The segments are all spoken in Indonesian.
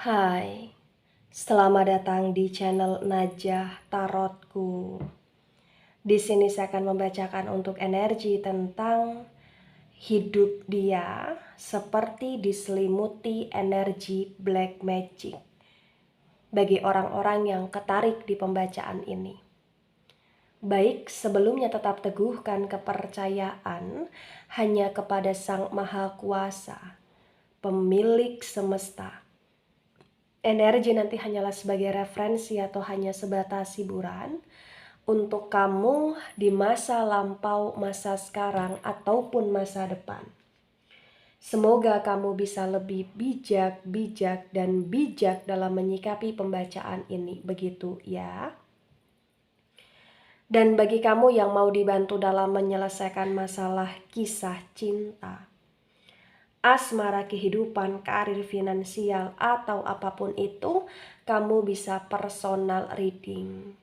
Hai, selamat datang di channel Najah Tarotku. Di sini saya akan membacakan untuk energi tentang hidup dia seperti diselimuti energi black magic. Bagi orang-orang yang ketarik di pembacaan ini. Baik, sebelumnya tetap teguhkan kepercayaan hanya kepada Sang Maha Kuasa, pemilik semesta. Energi nanti hanyalah sebagai referensi atau hanya sebatas hiburan untuk kamu di masa lampau, masa sekarang, ataupun masa depan. Semoga kamu bisa lebih bijak dalam menyikapi pembacaan ini, begitu ya. Dan bagi kamu yang mau dibantu dalam menyelesaikan masalah kisah cinta, asmara, kehidupan, karir, finansial, atau apapun itu, kamu bisa personal reading.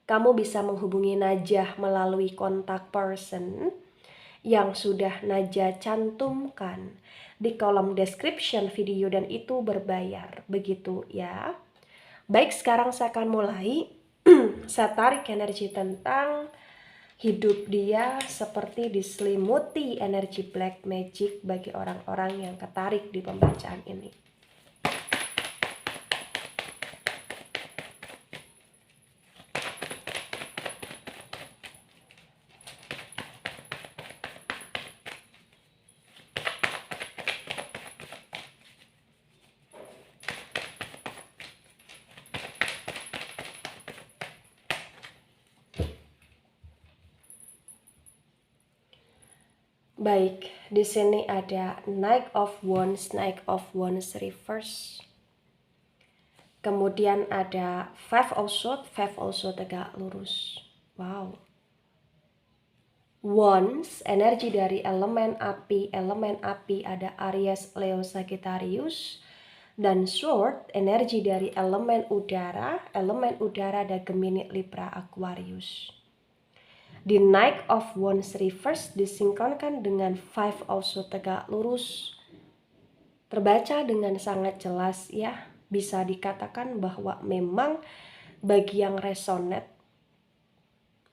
Kamu bisa menghubungi Najah melalui kontak person yang sudah Najah cantumkan di kolom description video, dan itu berbayar, begitu ya. Baik, sekarang saya akan mulai. Saya tarik energi tentang hidup dia seperti diselimuti energi black magic bagi orang-orang yang ketarik di pembacaan ini. Baik, di sini ada Knight of Wands reverse. Kemudian ada Five of Swords tegak lurus. Wow. Wands, energi dari elemen api ada Aries, Leo, Sagittarius. Dan Sword, energi dari elemen udara ada Gemini, Libra, Aquarius. Di Knight of Wands reverse disinkronkan dengan Five of Swords tegak lurus. Terbaca dengan sangat jelas ya, bisa dikatakan bahwa memang bagi yang resonate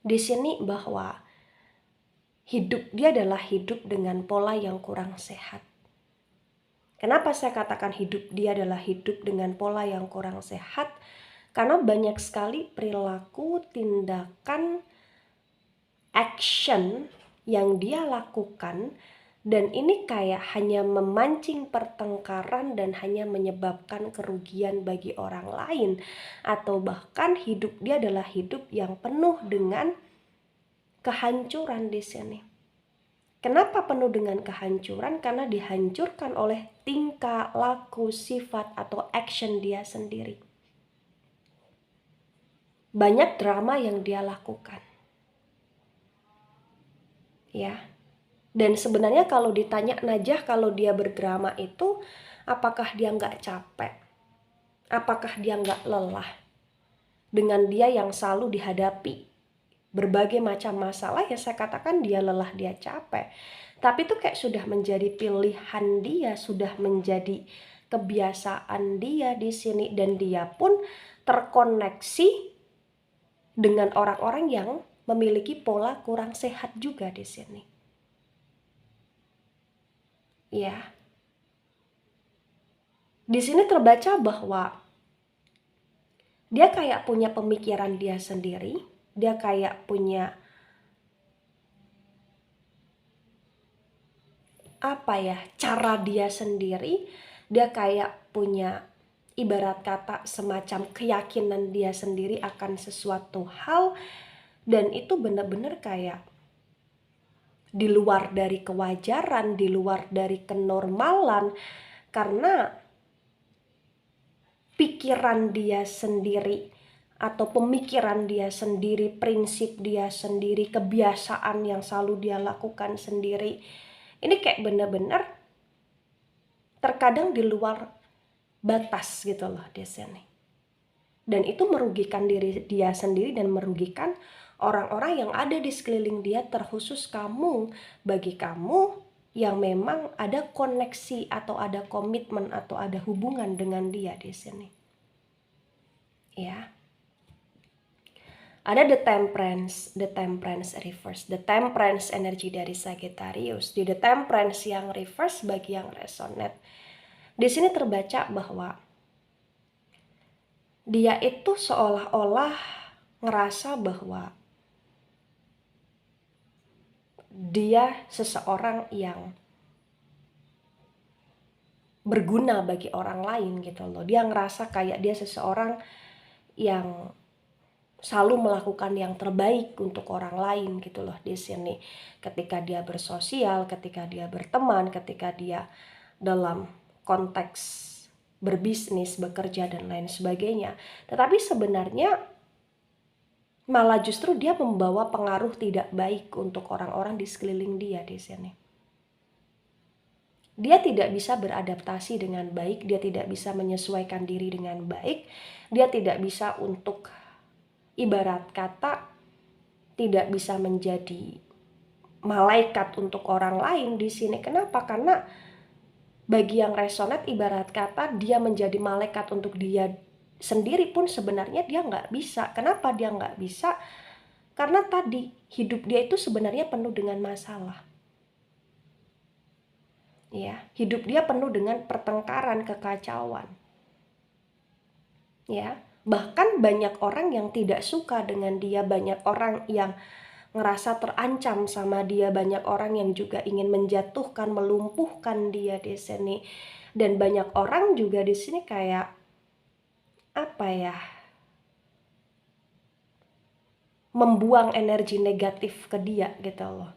di sini bahwa hidup dia adalah hidup dengan pola yang kurang sehat. Kenapa saya katakan hidup dia adalah hidup dengan pola yang kurang sehat? Karena banyak sekali perilaku, tindakan, action yang dia lakukan, dan ini kayak hanya memancing pertengkaran dan hanya menyebabkan kerugian bagi orang lain, atau bahkan hidup dia adalah hidup yang penuh dengan kehancuran di sini. Kenapa penuh dengan kehancuran? Karena dihancurkan oleh tingkah laku, sifat, atau action dia sendiri. Banyak drama yang dia lakukan. Ya. Dan sebenarnya kalau ditanya Najah, kalau dia berdrama itu, apakah dia nggak capek? Apakah dia nggak lelah? Dengan dia yang selalu dihadapi berbagai macam masalah, ya saya katakan dia lelah, dia capek. Tapi itu kayak sudah menjadi pilihan dia, sudah menjadi kebiasaan dia di sini, dan dia pun terkoneksi dengan orang-orang yang memiliki pola kurang sehat juga di sini. Ya. Di sini terbaca bahwa dia kayak punya pemikiran dia sendiri, dia kayak punya cara dia sendiri, dia kayak punya ibarat kata semacam keyakinan dia sendiri akan sesuatu hal, dan itu benar-benar kayak di luar dari kewajaran, di luar dari kenormalan, karena pikiran dia sendiri atau pemikiran dia sendiri, prinsip dia sendiri, kebiasaan yang selalu dia lakukan sendiri, ini kayak benar-benar terkadang di luar batas gitu loh di sini. Dan itu merugikan diri dia sendiri dan merugikan orang-orang yang ada di sekeliling dia, terkhusus kamu. Bagi kamu yang memang ada koneksi atau ada komitmen atau ada hubungan dengan dia di sini. Ya. Ada the temperance reverse, the temperance energi dari Sagittarius. Di the temperance yang reverse bagi yang resonate, di sini terbaca bahwa dia itu seolah-olah ngerasa bahwa dia seseorang yang berguna bagi orang lain gitu loh. Dia ngerasa kayak dia seseorang yang selalu melakukan yang terbaik untuk orang lain gitu loh di sini. Ketika dia bersosial, ketika dia berteman, ketika dia dalam konteks berbisnis, bekerja dan lain sebagainya. Tetapi sebenarnya malah justru dia membawa pengaruh tidak baik untuk orang-orang di sekeliling dia di sini. Dia tidak bisa beradaptasi dengan baik, dia tidak bisa menyesuaikan diri dengan baik, dia tidak bisa untuk ibarat kata tidak bisa menjadi malaikat untuk orang lain di sini. Kenapa? Karena bagi yang resonate ibarat kata dia menjadi malaikat untuk dia sendiri pun sebenarnya dia nggak bisa. Kenapa dia nggak bisa? Karena tadi hidup dia itu sebenarnya penuh dengan masalah. Ya, hidup dia penuh dengan pertengkaran, kekacauan. Ya, bahkan banyak orang yang tidak suka dengan dia, banyak orang yang ngerasa terancam sama dia, banyak orang yang juga ingin menjatuhkan, melumpuhkan dia di sini. Dan banyak orang juga di sini kayak apa ya? Membuang energi negatif ke dia gitu loh.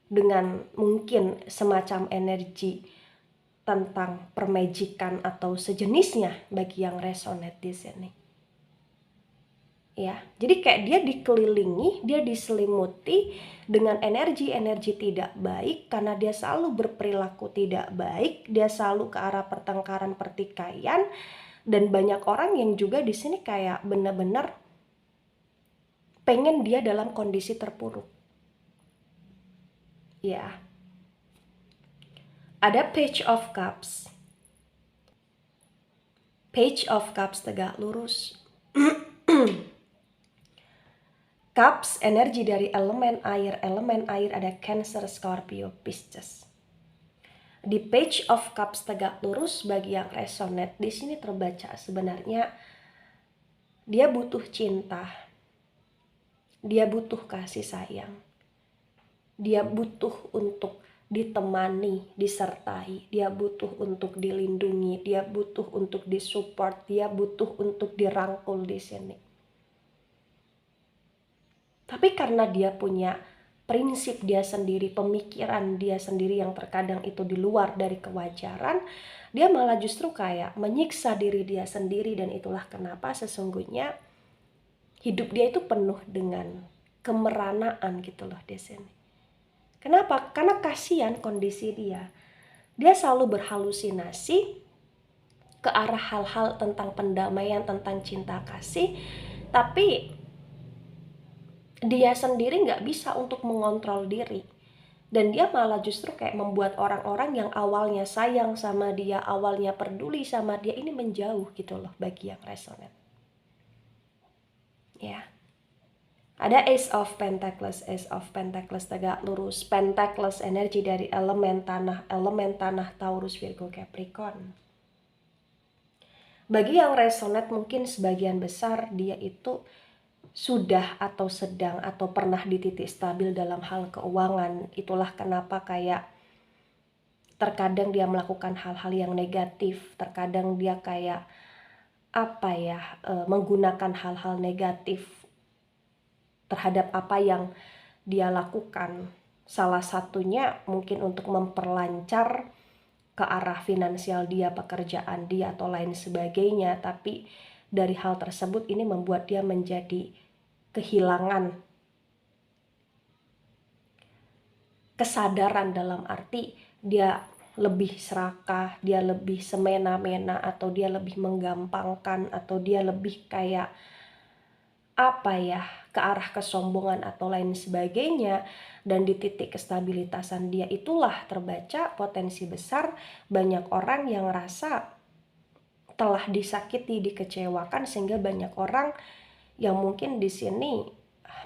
Dengan mungkin semacam energi tentang permajikan atau sejenisnya bagi yang resonate di sini. Ya, jadi kayak dia dikelilingi, dia diselimuti dengan energi-energi tidak baik karena dia selalu berperilaku tidak baik, dia selalu ke arah pertengkaran, pertikaian, dan banyak orang yang juga di sini kayak benar-benar pengen dia dalam kondisi terpuruk. Ya. Ada Page of Cups. Page of Cups tegak lurus. Cups, energi dari elemen air ada Cancer, Scorpio, Pisces. Di Page of Cups tegak lurus bagi yang resonate, di sini terbaca sebenarnya dia butuh cinta, dia butuh kasih sayang, dia butuh untuk ditemani, disertai, dia butuh untuk dilindungi, dia butuh untuk disupport, dia butuh untuk dirangkul di sini. Tapi karena dia punya prinsip dia sendiri, pemikiran dia sendiri yang terkadang itu di luar dari kewajaran, dia malah justru kayak menyiksa diri dia sendiri. Dan itulah kenapa sesungguhnya hidup dia itu penuh dengan kemeranaan gitu loh di sini. Kenapa? Karena kasihan kondisi dia. Dia selalu berhalusinasi ke arah hal-hal tentang pendamaian, tentang cinta kasih, tapi dia sendiri nggak bisa untuk mengontrol diri. Dan dia malah justru kayak membuat orang-orang yang awalnya sayang sama dia, awalnya peduli sama dia, ini menjauh gitu loh bagi yang resonate. Ya. Ada Ace of Pentacles tegak lurus. Pentacles energi dari elemen tanah Taurus, Virgo, Capricorn. Bagi yang resonate mungkin sebagian besar dia itu sudah atau sedang atau pernah di titik stabil dalam hal keuangan. Itulah kenapa kayak terkadang dia melakukan hal-hal yang negatif, terkadang dia kayak menggunakan hal-hal negatif terhadap apa yang dia lakukan. Salah satunya mungkin untuk memperlancar ke arah finansial dia, pekerjaan dia atau lain sebagainya. Tapi dari hal tersebut ini membuat dia menjadi kehilangan kesadaran, dalam arti dia lebih serakah, dia lebih semena-mena, atau dia lebih menggampangkan, atau dia lebih kayak ke arah kesombongan atau lain sebagainya, dan di titik kestabilitasan dia itulah terbaca potensi besar banyak orang yang rasa telah disakiti, dikecewakan, sehingga banyak orang yang mungkin di sini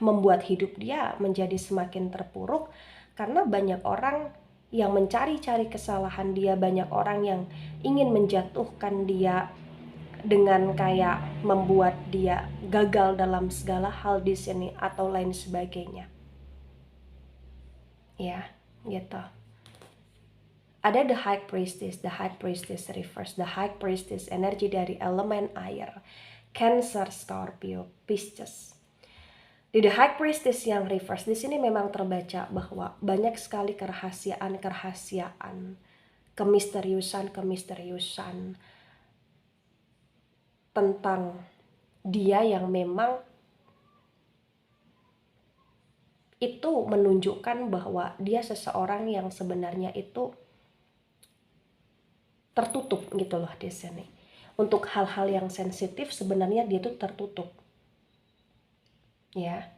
membuat hidup dia menjadi semakin terpuruk karena banyak orang yang mencari-cari kesalahan dia, banyak orang yang ingin menjatuhkan dia dengan kayak membuat dia gagal dalam segala hal di sini atau lain sebagainya. Ya, gitu. Ada the high priestess reverse. The high priestess energi dari elemen air, Cancer, Scorpio, Pisces. Di the high priestess yang reverse di sini memang terbaca bahwa banyak sekali kerahasiaan, kemisteriusan tentang dia yang memang itu menunjukkan bahwa dia seseorang yang sebenarnya itu tertutup gitu loh di sini. Untuk hal-hal yang sensitif sebenarnya dia tuh tertutup. Ya.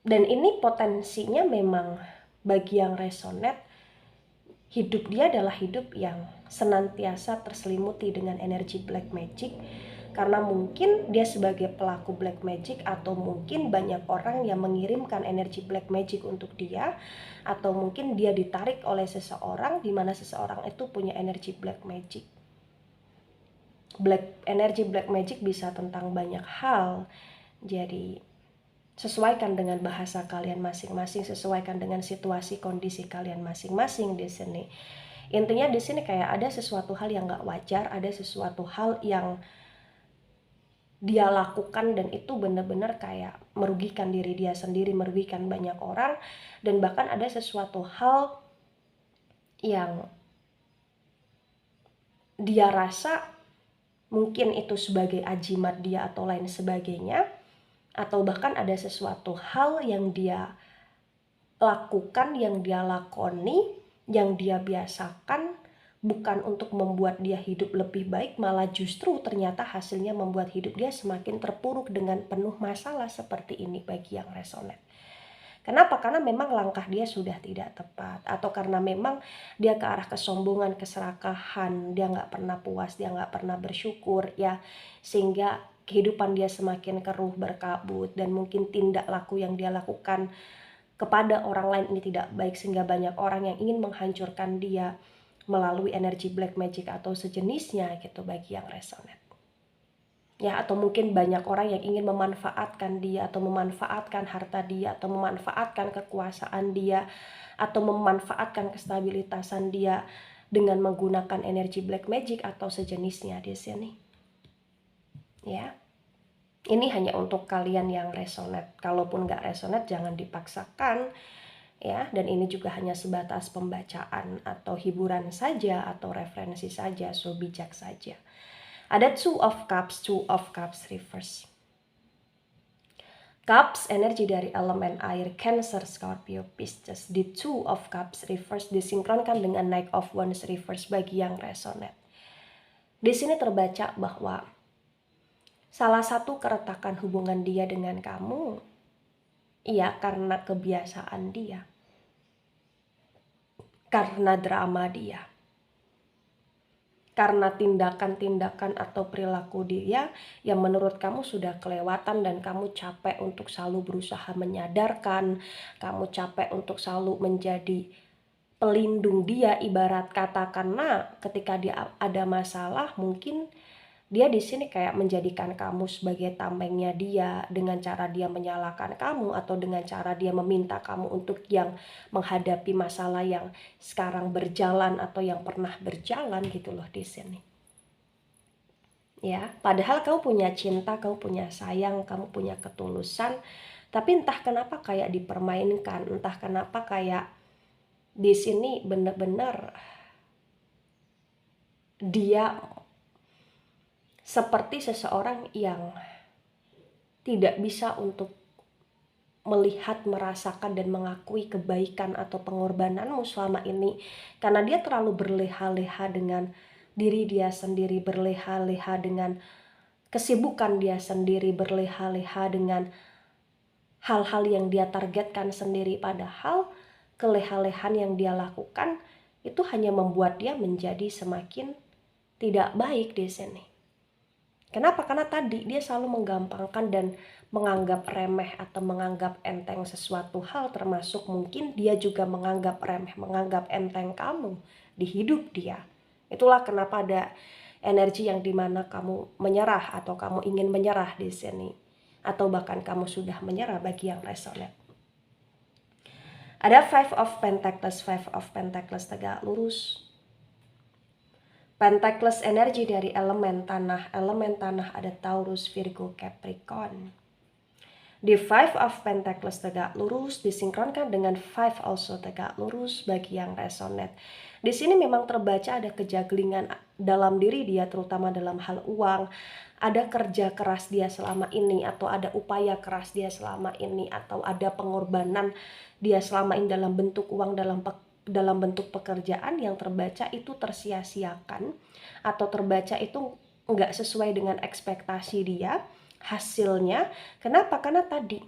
Dan ini potensinya memang bagi yang resonate, hidup dia adalah hidup yang senantiasa terselimuti dengan energi black magic, karena mungkin dia sebagai pelaku black magic, atau mungkin banyak orang yang mengirimkan energi black magic untuk dia, atau mungkin dia ditarik oleh seseorang di mana seseorang itu punya energi black magic. Energi black magic bisa tentang banyak hal, jadi sesuaikan dengan bahasa kalian masing-masing, sesuaikan dengan situasi kondisi kalian masing-masing di sini. Intinya di sini kayak ada sesuatu hal yang nggak wajar, ada sesuatu hal yang dia lakukan dan itu benar-benar kayak merugikan diri dia sendiri, merugikan banyak orang, dan bahkan ada sesuatu hal yang dia rasa mungkin itu sebagai ajimat dia atau lain sebagainya, atau bahkan ada sesuatu hal yang dia lakukan, yang dia lakoni, yang dia biasakan, bukan untuk membuat dia hidup lebih baik, malah justru ternyata hasilnya membuat hidup dia semakin terpuruk dengan penuh masalah seperti ini bagi yang resonate. Kenapa? Karena memang langkah dia sudah tidak tepat, atau karena memang dia ke arah kesombongan, keserakahan, dia nggak pernah puas, dia nggak pernah bersyukur, ya, sehingga kehidupan dia semakin keruh, berkabut, dan mungkin tindak laku yang dia lakukan kepada orang lain ini tidak baik, sehingga banyak orang yang ingin menghancurkan dia melalui energi black magic atau sejenisnya gitu bagi yang resonate. Ya, atau mungkin banyak orang yang ingin memanfaatkan dia, atau memanfaatkan harta dia, atau memanfaatkan kekuasaan dia, atau memanfaatkan kestabilitasan dia dengan menggunakan energi black magic atau sejenisnya di sini. Ya. Ini hanya untuk kalian yang resonate. Kalaupun nggak resonate jangan dipaksakan, ya. Dan ini juga hanya sebatas pembacaan atau hiburan saja atau referensi saja, so bijak saja. Ada Two of Cups reverse. Cups energi dari elemen air, Cancer, Scorpio, Pisces. Di Two of Cups reverse disinkronkan dengan Knight of Wands reverse bagi yang resonate. Di sini terbaca bahwa salah satu keretakan hubungan dia dengan kamu, iya, karena kebiasaan dia, karena drama dia, karena tindakan-tindakan atau perilaku dia yang menurut kamu sudah kelewatan, dan kamu capek untuk selalu berusaha menyadarkan, kamu capek untuk selalu menjadi pelindung dia, ibarat kata, karena ketika dia ada masalah mungkin dia di sini kayak menjadikan kamu sebagai tamengnya dia, dengan cara dia menyalahkan kamu, atau dengan cara dia meminta kamu untuk yang menghadapi masalah yang sekarang berjalan atau yang pernah berjalan gitu loh di sini. Ya, padahal kamu punya cinta, kamu punya sayang, kamu punya ketulusan, tapi entah kenapa kayak dipermainkan, entah kenapa kayak di sini benar-benar dia seperti seseorang yang tidak bisa untuk melihat, merasakan, dan mengakui kebaikan atau pengorbananmu selama ini, karena dia terlalu berleha-leha dengan diri dia sendiri, berleha-leha dengan kesibukan dia sendiri berleha-leha dengan hal-hal yang dia targetkan sendiri, padahal keleha-lehan yang dia lakukan itu hanya membuat dia menjadi semakin tidak baik di sini. Kenapa? Karena tadi dia selalu menggampangkan dan menganggap remeh atau menganggap enteng sesuatu hal, termasuk mungkin dia juga menganggap remeh, menganggap enteng kamu di hidup dia. Itulah kenapa ada energi yang dimana kamu menyerah atau kamu ingin menyerah di sini, atau bahkan kamu sudah menyerah bagi yang resonate. Ada Five of Pentacles tegak lurus. Pentacles energi dari elemen tanah ada Taurus, Virgo, Capricorn. Di Five of Pentacles tegak lurus disinkronkan dengan Five also tegak lurus bagi yang resonate. Di sini memang terbaca ada kejaglingan dalam diri dia, terutama dalam hal uang. Ada kerja keras dia selama ini, atau ada upaya keras dia selama ini, atau ada pengorbanan dia selama ini dalam bentuk uang, dalam bentuk pekerjaan yang terbaca itu tersia-siakan, atau terbaca itu nggak sesuai dengan ekspektasi dia hasilnya. Kenapa? Karena tadi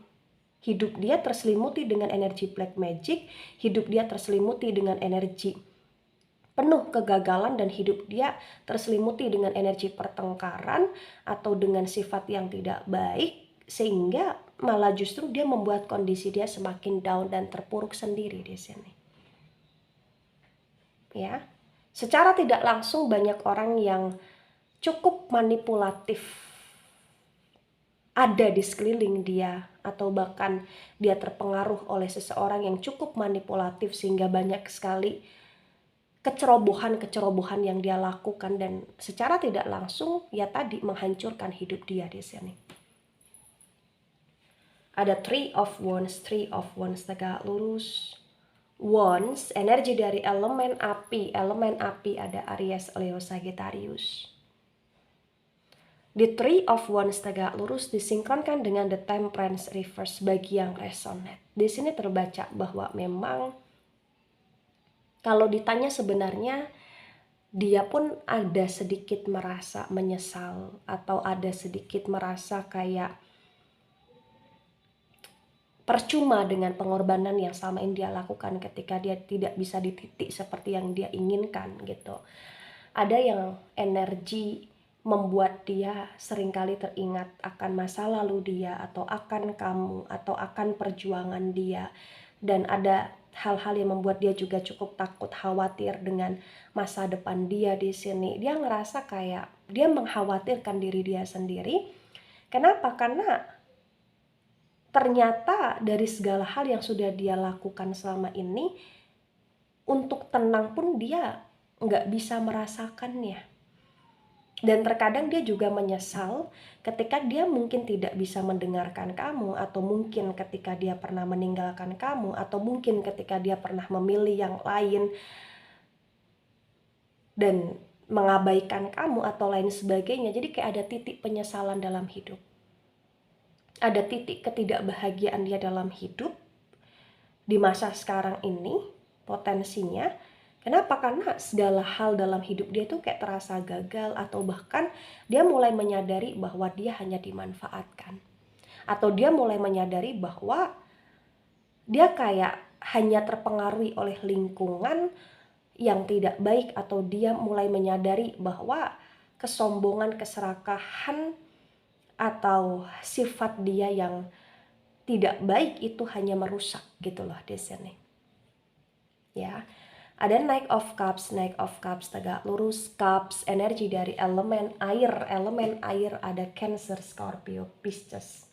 hidup dia terselimuti dengan energi black magic, hidup dia terselimuti dengan energi penuh kegagalan, dan hidup dia terselimuti dengan energi pertengkaran atau dengan sifat yang tidak baik, sehingga malah justru dia membuat kondisi dia semakin down dan terpuruk sendiri di sini. Ya, secara tidak langsung banyak orang yang cukup manipulatif ada di sekeliling dia, atau bahkan dia terpengaruh oleh seseorang yang cukup manipulatif, sehingga banyak sekali kecerobohan yang dia lakukan, dan secara tidak langsung ya tadi menghancurkan hidup dia di sini. Ada Three of Wands tegak lurus. Wands energi dari elemen api ada Aries, Leo, Sagittarius. Di Three of Wands tegak lurus disinkronkan dengan The Temperance reverse bagi yang resonate. Di sini terbaca bahwa memang kalau ditanya sebenarnya dia pun ada sedikit merasa menyesal, atau ada sedikit merasa kayak percuma dengan pengorbanan yang selama ini dia lakukan ketika dia tidak bisa di titik seperti yang dia inginkan gitu. Ada yang energi membuat dia seringkali teringat akan masa lalu dia, atau akan kamu, atau akan perjuangan dia. Dan ada hal-hal yang membuat dia juga cukup takut, khawatir dengan masa depan dia di sini. Dia ngerasa kayak dia mengkhawatirkan diri dia sendiri. Kenapa? Karena ternyata dari segala hal yang sudah dia lakukan selama ini, untuk tenang pun dia nggak bisa merasakannya. Dan terkadang dia juga menyesal ketika dia mungkin tidak bisa mendengarkan kamu, atau mungkin ketika dia pernah meninggalkan kamu, atau mungkin ketika dia pernah memilih yang lain dan mengabaikan kamu atau lain sebagainya. Jadi kayak ada titik penyesalan dalam hidup. Ada titik ketidakbahagiaan dia dalam hidup di masa sekarang ini potensinya. Kenapa? Karena segala hal dalam hidup dia tuh kayak terasa gagal, atau bahkan dia mulai menyadari bahwa dia hanya dimanfaatkan, atau dia mulai menyadari bahwa dia kayak hanya terpengaruhi oleh lingkungan yang tidak baik, atau dia mulai menyadari bahwa kesombongan, keserakahan, atau sifat dia yang tidak baik itu hanya merusak gitu loh di sini. Ya. Ada Knight of Cups tegak lurus. Cups energi dari elemen air ada Cancer, Scorpio, Pisces.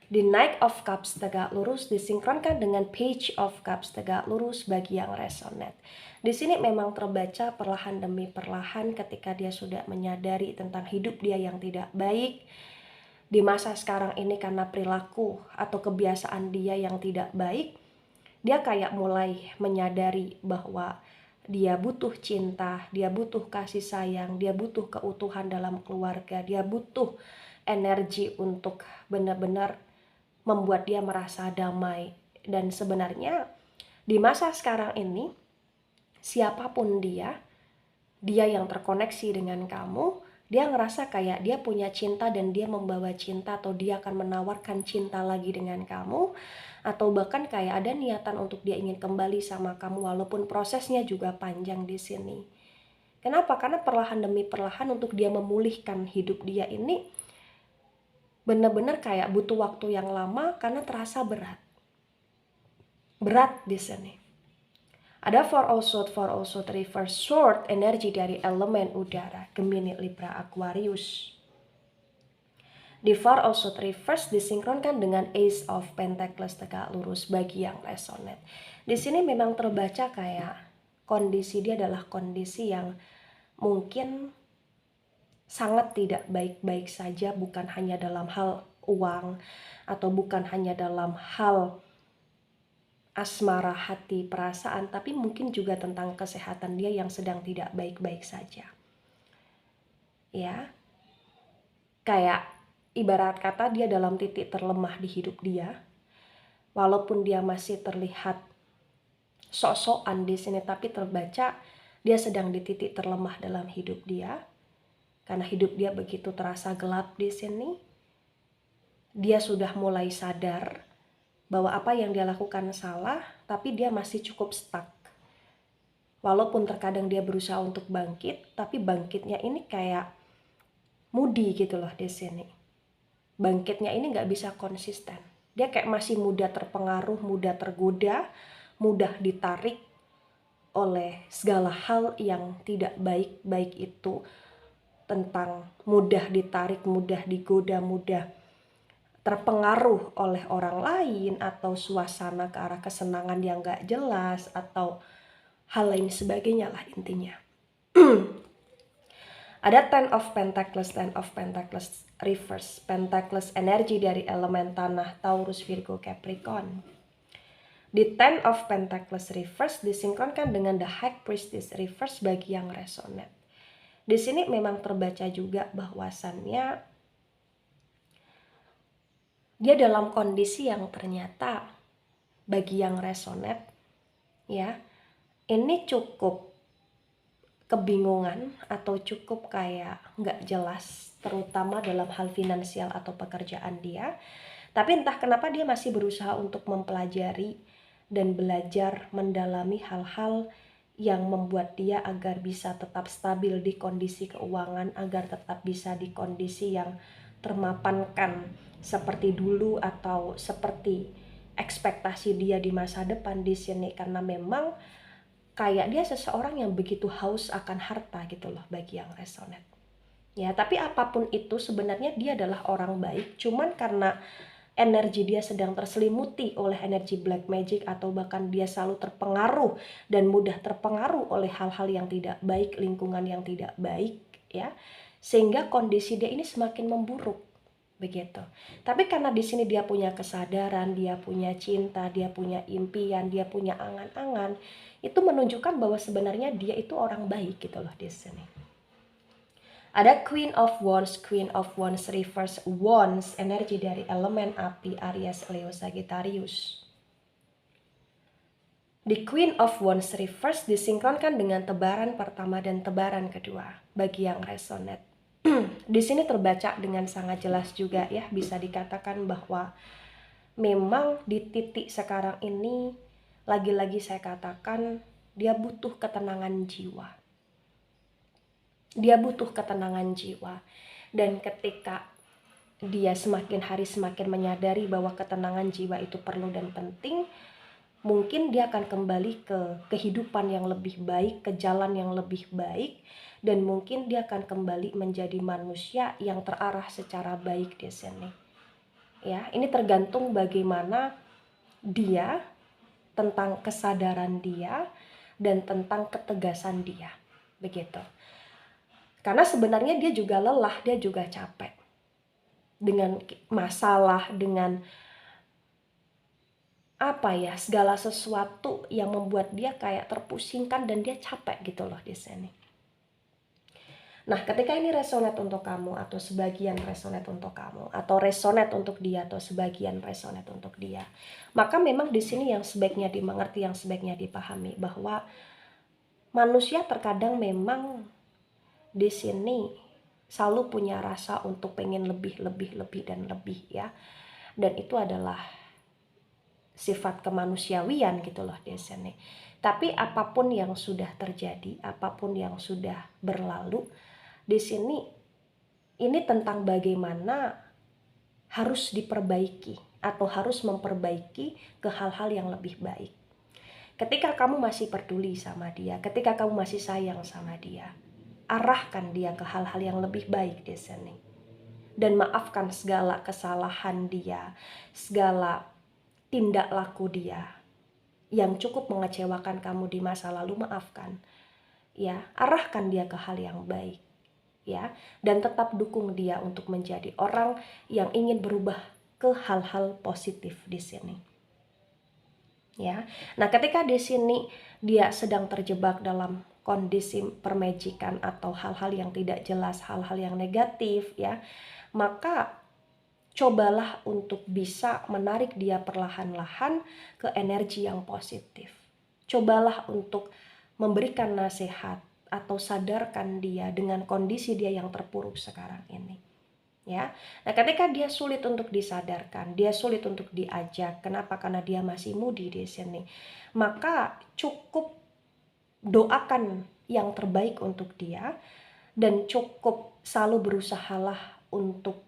Di Knight of Cups tegak lurus disinkronkan dengan Page of Cups tegak lurus bagi yang resonate. Di sini memang terbaca perlahan demi perlahan ketika dia sudah menyadari tentang hidup dia yang tidak baik di masa sekarang ini karena perilaku atau kebiasaan dia yang tidak baik. Dia kayak mulai menyadari bahwa dia butuh cinta, dia butuh kasih sayang, dia butuh keutuhan dalam keluarga, dia butuh energi untuk benar-benar membuat dia merasa damai. Dan sebenarnya di masa sekarang ini, siapapun dia yang terkoneksi dengan kamu, Dia ngerasa kayak dia punya cinta dan dia membawa cinta, atau dia akan menawarkan cinta lagi dengan kamu, atau bahkan kayak ada niatan untuk dia ingin kembali sama kamu walaupun prosesnya juga panjang di sini. Kenapa? Karena perlahan demi perlahan untuk dia memulihkan hidup dia ini benar-benar kayak butuh waktu yang lama karena terasa berat. Berat di sini. Ada Four of Swords reverse sword, energi dari elemen udara, Gemini, Libra, Aquarius. Di Four of Swords reverse disinkronkan dengan Ace of Pentacles tegak lurus bagi yang resonate. Di sini memang terbaca kayak kondisi dia adalah kondisi yang mungkin sangat tidak baik-baik saja, bukan hanya dalam hal uang atau bukan hanya dalam hal asmara hati perasaan, tapi mungkin juga tentang kesehatan dia yang sedang tidak baik-baik saja. Ya, kayak ibarat kata dia dalam titik terlemah di hidup dia, walaupun dia masih terlihat sok-sokan di sini, tapi terbaca dia sedang di titik terlemah dalam hidup dia, karena hidup dia begitu terasa gelap di sini. Dia sudah mulai sadar bahwa apa yang dia lakukan salah, tapi dia masih cukup stuck. Walaupun terkadang dia berusaha untuk bangkit, tapi bangkitnya ini kayak moody gitu loh di sini. Bangkitnya ini nggak bisa konsisten. Dia kayak masih mudah terpengaruh, mudah tergoda, mudah ditarik oleh segala hal yang tidak baik, baik itu tentang mudah ditarik, mudah digoda, mudah terpengaruh oleh orang lain, atau suasana ke arah kesenangan yang gak jelas, atau hal lain sebagainya lah intinya. Ada Ten of Pentacles reverse. Pentacles energi dari elemen tanah, Taurus, Virgo, Capricorn. Di Ten of Pentacles reverse disinkronkan dengan The High Priestess reverse bagi yang resonate. Di sini memang terbaca juga bahwasannya dia dalam kondisi yang ternyata bagi yang resonate, ya, ini cukup kebingungan atau cukup kayak nggak jelas, terutama dalam hal finansial atau pekerjaan dia. Tapi entah kenapa dia masih berusaha untuk mempelajari dan belajar mendalami hal-hal yang membuat dia agar bisa tetap stabil di kondisi keuangan, agar tetap bisa di kondisi yang termapankan seperti dulu atau seperti ekspektasi dia di masa depan di sini, karena memang kayak dia seseorang yang begitu haus akan harta gitu loh bagi yang resonate. Ya, tapi apapun itu sebenarnya dia adalah orang baik, cuman karena energi dia sedang terselimuti oleh energi black magic, atau bahkan dia selalu terpengaruh dan mudah terpengaruh oleh hal-hal yang tidak baik, lingkungan yang tidak baik, ya, sehingga kondisi dia ini semakin memburuk begitu. Tapi karena di sini dia punya kesadaran, dia punya cinta, dia punya impian, dia punya angan-angan, itu menunjukkan bahwa sebenarnya dia itu orang baik gitu loh di sini. Ada Queen of Wands reverse Wands, energi dari elemen api, Aries, Leo, Sagittarius. Di Queen of Wands reverse disinkronkan dengan tebaran pertama dan tebaran kedua bagi yang resonate. Di sini terbaca dengan sangat jelas juga ya, bisa dikatakan bahwa memang di titik sekarang ini lagi-lagi saya katakan dia butuh ketenangan jiwa. Dia butuh ketenangan jiwa. Dan ketika dia semakin hari semakin menyadari bahwa ketenangan jiwa itu perlu dan penting, mungkin dia akan kembali ke kehidupan yang lebih baik, ke jalan yang lebih baik, dan mungkin dia akan kembali menjadi manusia yang terarah secara baik di sini. Ya, ini tergantung bagaimana dia, tentang kesadaran dia, dan tentang ketegasan dia. Begitu. Karena sebenarnya dia juga lelah, dia juga capek. Dengan masalah, dengan segala sesuatu yang membuat dia kayak terpusingkan dan dia capek gitu loh di sini. Nah, ketika ini resonate untuk kamu, atau sebagian resonate untuk kamu, atau resonate untuk dia, atau sebagian resonate untuk dia, maka memang di sini yang sebaiknya dimengerti, yang sebaiknya dipahami bahwa manusia terkadang memang di sini selalu punya rasa untuk pengen lebih, dan lebih ya. Dan itu adalah sifat kemanusiawian gitu loh di sini. Tapi apapun yang sudah terjadi, apapun yang sudah berlalu, di sini ini tentang bagaimana harus diperbaiki atau harus memperbaiki ke hal-hal yang lebih baik. Ketika kamu masih peduli sama dia, ketika kamu masih sayang sama dia, arahkan dia ke hal-hal yang lebih baik di sini. Dan maafkan segala kesalahan dia, segala tindak laku dia yang cukup mengecewakan kamu di masa lalu, maafkan. Ya, arahkan dia ke hal yang baik. Ya, dan tetap dukung dia untuk menjadi orang yang ingin berubah ke hal-hal positif di sini. Ya. Nah, ketika di sini dia sedang terjebak dalam kondisi permajikan atau hal-hal yang tidak jelas, hal-hal yang negatif ya, maka cobalah untuk bisa menarik dia perlahan-lahan ke energi yang positif. Cobalah untuk memberikan nasihat atau sadarkan dia dengan kondisi dia yang terpuruk sekarang ini. Ya. Nah, ketika dia sulit untuk disadarkan, dia sulit untuk diajak. Kenapa? Karena dia masih mudi di sini. Maka cukup doakan yang terbaik untuk dia dan cukup selalu berusahalah untuk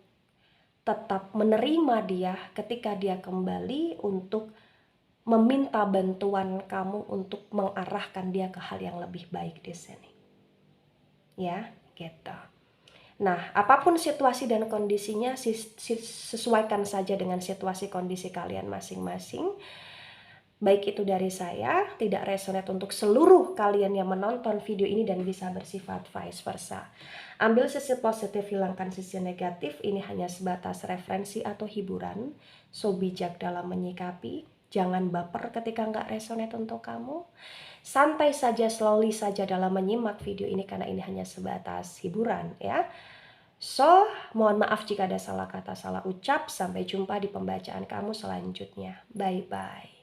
tetap menerima dia ketika dia kembali, untuk meminta bantuan kamu untuk mengarahkan dia ke hal yang lebih baik di sini. Ya, gitu. Nah, apapun situasi dan kondisinya, sesuaikan saja dengan situasi kondisi kalian masing-masing. Baik itu dari saya, tidak resonate untuk seluruh kalian yang menonton video ini dan bisa bersifat vice versa. Ambil sisi positif, hilangkan sisi negatif, ini hanya sebatas referensi atau hiburan. So bijak dalam menyikapi, jangan baper ketika nggak resonate untuk kamu. Santai saja, slowly saja dalam menyimak video ini karena ini hanya sebatas hiburan ya. So, mohon maaf jika ada salah kata, salah ucap. Sampai jumpa di pembacaan kamu selanjutnya. Bye-bye.